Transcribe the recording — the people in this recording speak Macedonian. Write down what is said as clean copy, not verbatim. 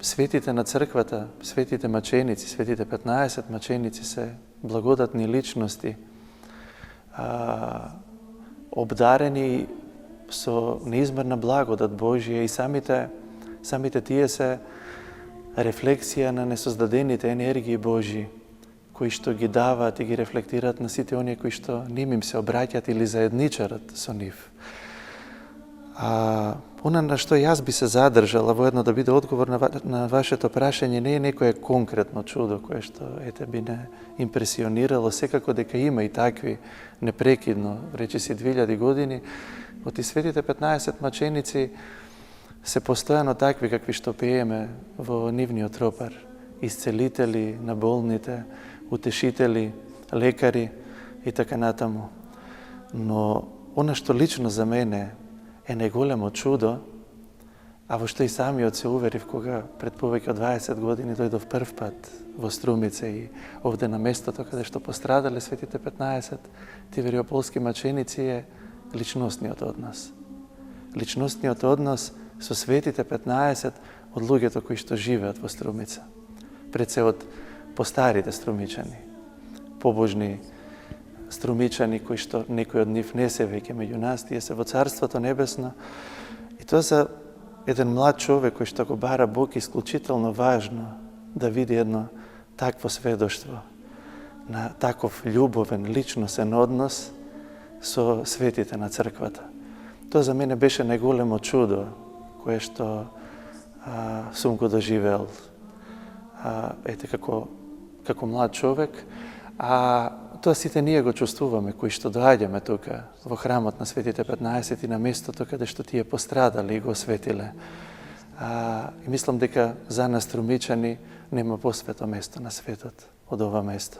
светите на црквата, светите маченици, светите 15 маченици се благодатни личности, обдарени со неизмерна благодат Божија и самите тие се рефлексија на несоздадените енергии Божии, кои што ги даваат и ги рефлектираат на сите оние кои што ним им се обраќаат или заедничарат со нив. Она на што јас би се задржала воедно да биде одговор на вашето прашање не е некое конкретно чудо кое што би не импресионирало, секако дека има и такви непрекидно, речиси 2000 години, од и светите 15 маченици се постојано такви какви што пееме во нивниот ропар, исцелители на болните, утешители, лекари и така натаму. Но она што лично за мене е најголемо чудо, а во што и самиот се уверив кога пред повеќе од 20 години дојдов прв пат во Струмица и овде на местото каде што пострадале светите 15 тивериополски маченици е личностниот однос. Личностниот однос со светите 15 од луѓето кои што живеат во Струмица. Пред се од постарите струмичани, побожни струмичани кои што некои од нив не се веќе меѓу нас, тие се во Царството Небесно. И тоа за еден млад човек кој што го бара Бог исклучително важно да види едно такво сведоштво на таков љубовен, личносен однос со светите на црквата. Тоа за мене беше најголемо чудо кое што сум го доживеал како млад човек, тоа сите ние го чувствуваме, кои што доаѓаме тука во храмот на светите 15 и на местото каде што тие пострадали и го осветиле. И мислам дека за нас струмичани нема посвето место на светот од ова место.